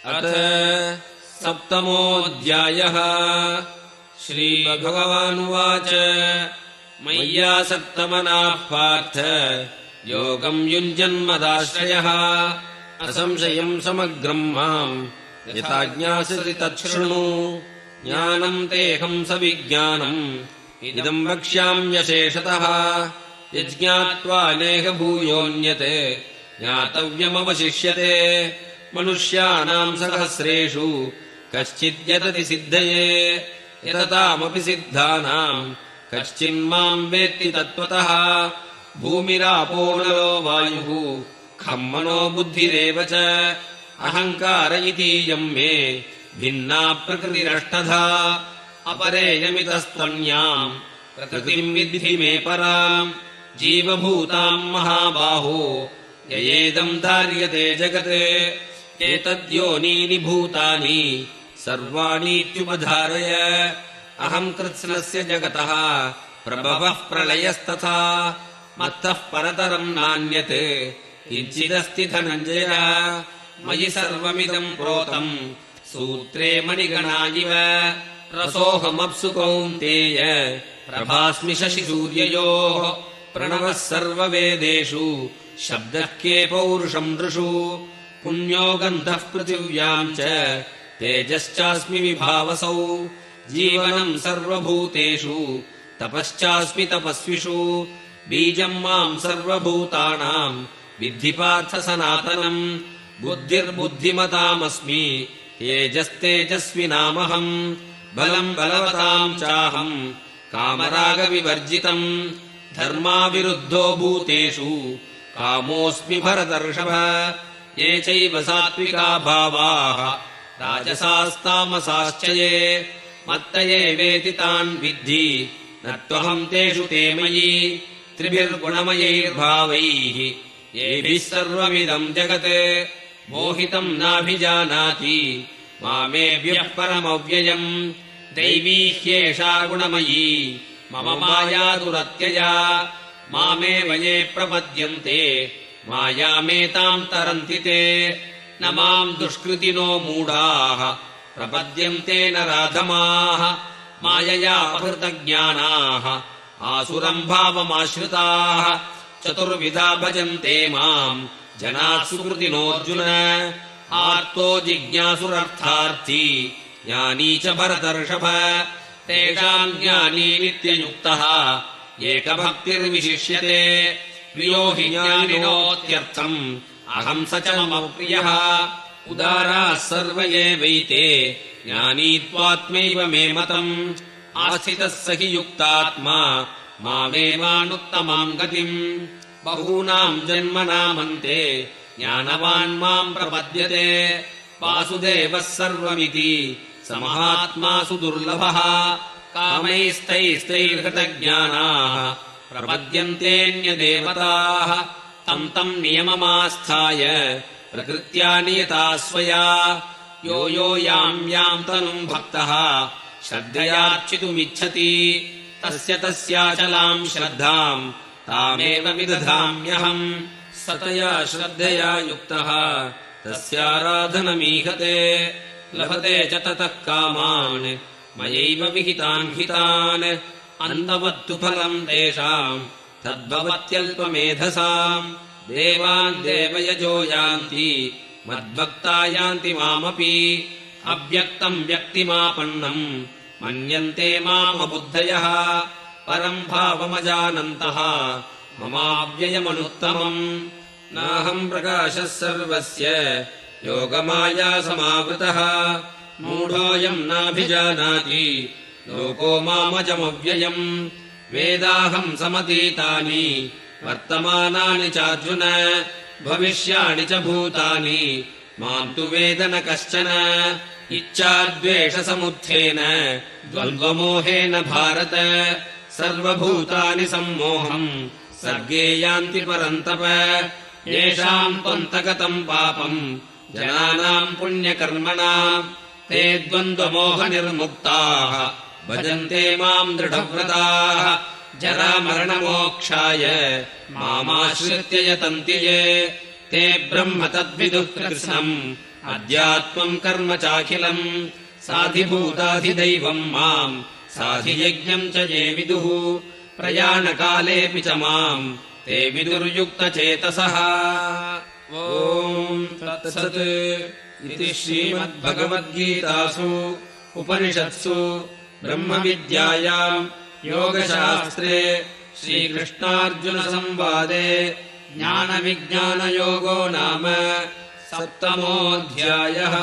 अथ सप्तमोऽध्यायः। श्रीभगवानुवाच मय्यासक्तमनाः पार्थ योगं युञ्जन्मदाश्रयः असंशयं समग्रं माम् यथा ज्ञास्यसि तच्छृणु। ज्ञानं तेऽहं सविज्ञानम् इदं वक्ष्याम्यशेषतः। यज्ञात्वा नेह भूयोऽन्यत् ज्ञातव्यमवशिष्यते। मनुष्याणां सहस्रेषु कश्चिद्यतति सिद्धये यततामपि सिद्धानां कश्चिन्मां वेत्ति तत्त्वतः। भूमिरापो नलो वायुः खं मनो बुद्धिरेव च अहङ्कार इतीयं मे भिन्ना प्रकृतिरष्टधा। अपरेयमितस्त्वन्यां प्रकृतिं विद्धि मे पराम् जीवभूतां महाबाहो ययेदं धार्यते जगत्। एतद्योनीनि भूतानि सर्वाणीत्युपधारय। अहं कृत्स्नस्य जगतः प्रभवः प्रलयस्तथा मत्तः परतरं नान्यत् किञ्चिदस्ति धनञ्जय। मयि सर्वमिदं प्रोतं सूत्रे मणिगणा इव। रसोऽहमप्सु कौन्तेय प्रभास्मि शशिसूर्ययोः। प्रणवः सर्ववेदेषु शब्दः के पौरुषं नृषु। पुण्यो गन्धः पृथिव्यां च तेजश्चास्मि विभावसौ। जीवनं सर्वभूतेषु तपश्चास्मि तपस्विषु। बीजं मां सर्वभूतानां विद्धि पार्थ सनातनम्। बुद्धिर्बुद्धिमतामस्मि तेजस्तेजस्विनामहम्। बलं बलवतां चाहं कामरागविवर्जितम्। धर्माविरुद्धो भूतेषु कामोऽस्मि भरतर्षभ। ये चैव सात्विका भावाः राजसास्तामसाश्च ये मत्त एवेति तान् विद्धि न त्वहं तेषु ते मयि। त्रिभिर्गुणमयैर्भावैः येभिः सर्वमिदं जगत् मोहितं नाभिजानाति मामेभ्यः परमव्ययम्। दैवी ह्येषा गुणमयी मम माया दुरत्यया। मामेव ये प्रपद्यन्ते मायामेतां तरन्ति ते। न मां दुष्कृतिनो मूढाः प्रपद्यन्ते न राधमाः। मायया अपहृतज्ञानाः आसुरं भावमाश्रिताः। चतुर्विधा भजन्ते मां जनाः सुकृतिनोऽर्जुन। आर्तो जिज्ञासुरर्थार्थी ज्ञानी च भरतर्षभ। तेषां ज्ञानी नित्ययुक्तः एकभक्तिर्विशिष्यते। प्रियो हि ज्ञानिनोत्यर्थम् अहं स च मम प्रियः। उदाराः सर्व एवैते ज्ञानी त्वात्मैव मे मतम्। आस्थितः स हि युक्तात्मा मामेवानुत्तमां गतिम्। बहूनां जन्मनामन्ते ज्ञानवान् मां प्रपद्यते। वासुदेवः सर्वमिति स महात्मा सुदुर्लभः। कामैस्तैस्तैर्हृतज्ञानाः प्रपद्यन्तेऽन्यदेवताः। तं तं नियममास्थाय प्रकृत्या नियता स्वया। यो यो यां यां तनुं भक्तः श्रद्धयार्चितुमिच्छति तस्य तस्याचलां श्रद्धां तामेव विदधाम्यहम्। सतया श्रद्धया युक्तः तस्याराधनमीहते। लभते च ततः कामान् मयैव विहितान् हितान्। अन्धवत्तु फलम् तेषाम् तद्भवत्यल्पमेधसाम्। देवान् देवयजो यान्ति मद्भक्ता यान्ति मामपि। अव्यक्तम् व्यक्तिमापन्नम् मन्यन्ते मामबुद्धयः। परम् भावमजानन्तः ममाव्ययमनुत्तमम्। नाहम् प्रकाशः सर्वस्य योगमाया समावृतः। मूढोऽयम् नाभिजानाति लोको मामजमव्ययम्। वेदाहम् समतीतानि वर्तमानानि चार्जुन। भविष्याणि च भूतानि मां तु वेद न कश्चन। इच्छाद्वेषसमुत्थेन द्वन्द्वमोहेन भारत। सर्वभूतानि सम्मोहम् सर्गे यान्ति परन्तप। येषाम् त्वन्तगतम् पापम् जनानाम् पुण्यकर्मणाम् ते द्वन्द्वमोहनिर्मुक्ताः भजन्ते माम् दृढव्रताः। जरामरणमोक्षाय मामाश्रित्य यतन्ति ये ते ब्रह्म तद्विदुः कृत्स्नम् अध्यात्मम् कर्म चाखिलम् साधिभूताधिदैवम् माम् साधियज्ञम् च ये विदुः प्रयाणकालेऽपि च माम् ते विदुर्युक्तचेतसः। ॐ तत्सत् इति श्रीमद्भगवद्गीतासु उपनिषत्सु ब्रह्मविद्यायाम् योगशास्त्रे श्रीकृष्णार्जुनसंवादे ज्ञानविज्ञानयोगो नाम 7मोऽध्यायः।